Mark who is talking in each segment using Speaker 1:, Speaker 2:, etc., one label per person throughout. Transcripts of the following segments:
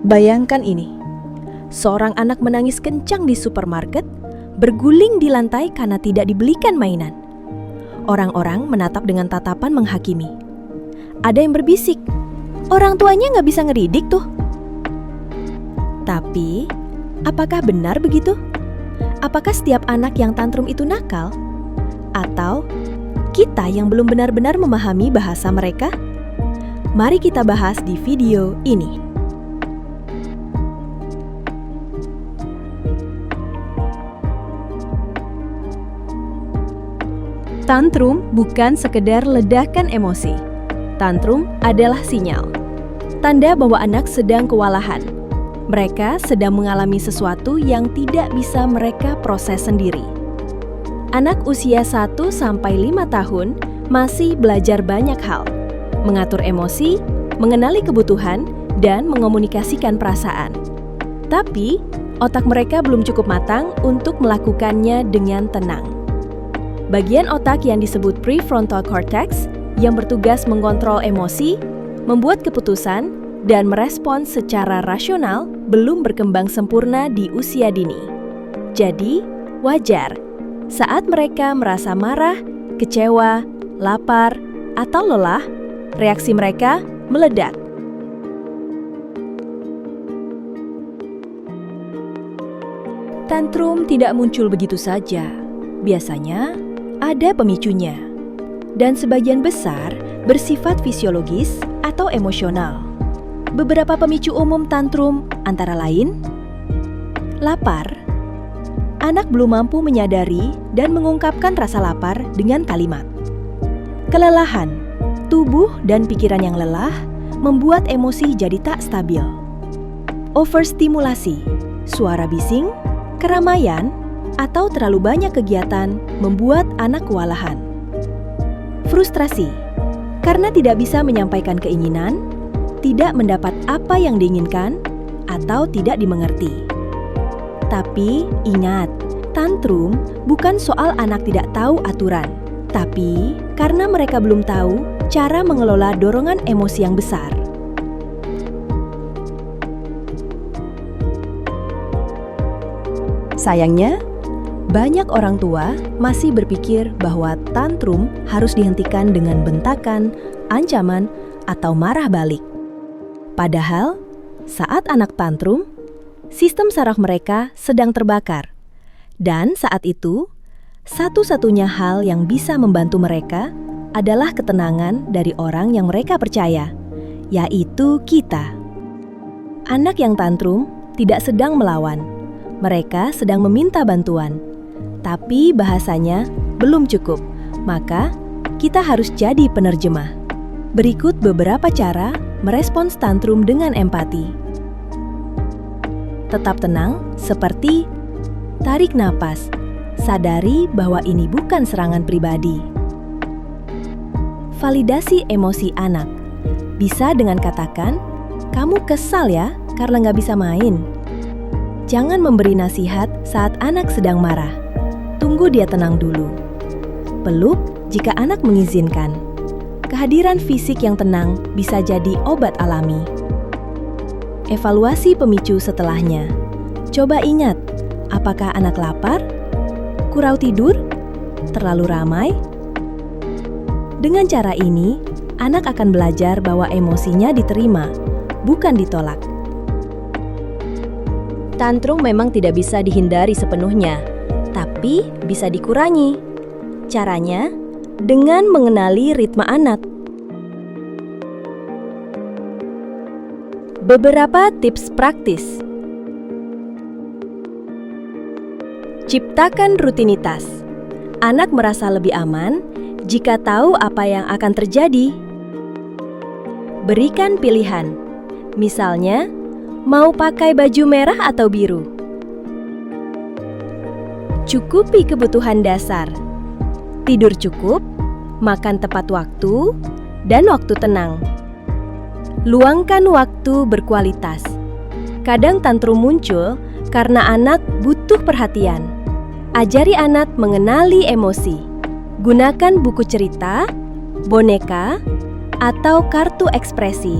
Speaker 1: Bayangkan ini, seorang anak menangis kencang di supermarket, berguling di lantai karena tidak dibelikan mainan. Orang-orang menatap dengan tatapan menghakimi. Ada yang berbisik, orang tuanya nggak bisa ngeridik tuh. Tapi, apakah benar begitu? Apakah setiap anak yang tantrum itu nakal? Atau kita yang belum benar-benar memahami bahasa mereka? Mari kita bahas di video ini. Tantrum bukan sekedar ledakan emosi. Tantrum adalah sinyal, tanda bahwa anak sedang kewalahan. Mereka sedang mengalami sesuatu yang tidak bisa mereka proses sendiri. Anak usia 1-5 tahun masih belajar banyak hal, mengatur emosi, mengenali kebutuhan, dan mengomunikasikan perasaan. Tapi, otak mereka belum cukup matang untuk melakukannya dengan tenang. Bagian otak yang disebut prefrontal cortex yang bertugas mengontrol emosi, membuat keputusan, dan merespons secara rasional belum berkembang sempurna di usia dini. Jadi, wajar saat mereka merasa marah, kecewa, lapar, atau lelah, reaksi mereka meledak. Tantrum tidak muncul begitu saja. Biasanya ada pemicunya, dan sebagian besar bersifat fisiologis atau emosional. Beberapa pemicu umum tantrum antara lain: lapar. Anak belum mampu menyadari dan mengungkapkan rasa lapar dengan kalimat. Kelelahan. Tubuh dan pikiran yang lelah membuat emosi jadi tak stabil. Overstimulasi. Suara bising, keramaian, atau terlalu banyak kegiatan membuat anak kewalahan. Frustrasi, karena tidak bisa menyampaikan keinginan, tidak mendapat apa yang diinginkan, atau tidak dimengerti. Tapi ingat, tantrum bukan soal anak tidak tahu aturan, tapi karena mereka belum tahu cara mengelola dorongan emosi yang besar. Sayangnya, banyak orang tua masih berpikir bahwa tantrum harus dihentikan dengan bentakan, ancaman, atau marah balik. Padahal, saat anak tantrum, sistem saraf mereka sedang terbakar. Dan saat itu, satu-satunya hal yang bisa membantu mereka adalah ketenangan dari orang yang mereka percaya, yaitu kita. Anak yang tantrum tidak sedang melawan. Mereka sedang meminta bantuan. Tapi bahasanya belum cukup, maka kita harus jadi penerjemah. Berikut beberapa cara merespons tantrum dengan empati. Tetap tenang, seperti tarik napas, sadari bahwa ini bukan serangan pribadi. Validasi emosi anak. Bisa dengan katakan, kamu kesal ya karena nggak bisa main. Jangan memberi nasihat saat anak sedang marah. Tunggu dia tenang dulu. Peluk jika anak mengizinkan. Kehadiran fisik yang tenang bisa jadi obat alami. Evaluasi pemicu setelahnya. Coba ingat, apakah anak lapar? Kurang tidur? Terlalu ramai? Dengan cara ini, anak akan belajar bahwa emosinya diterima, bukan ditolak. Tantrum memang tidak bisa dihindari sepenuhnya, tapi bisa dikurangi. Caranya dengan mengenali ritme anak. Beberapa tips praktis. Ciptakan rutinitas. Anak merasa lebih aman jika tahu apa yang akan terjadi. Berikan pilihan. Misalnya, mau pakai baju merah atau biru? Cukupi kebutuhan dasar. Tidur cukup, makan tepat waktu, dan waktu tenang. Luangkan waktu berkualitas. Kadang tantrum muncul karena anak butuh perhatian. Ajari anak mengenali emosi. Gunakan buku cerita, boneka, atau kartu ekspresi.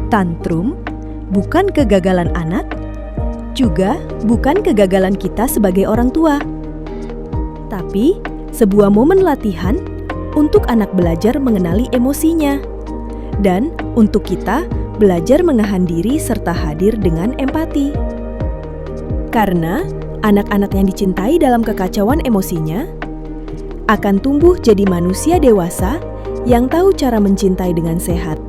Speaker 1: Tantrum bukan kegagalan anak, juga bukan kegagalan kita sebagai orang tua, tapi sebuah momen latihan untuk anak belajar mengenali emosinya, dan untuk kita belajar menahan diri serta hadir dengan empati. Karena anak-anak yang dicintai dalam kekacauan emosinya akan tumbuh jadi manusia dewasa yang tahu cara mencintai dengan sehat.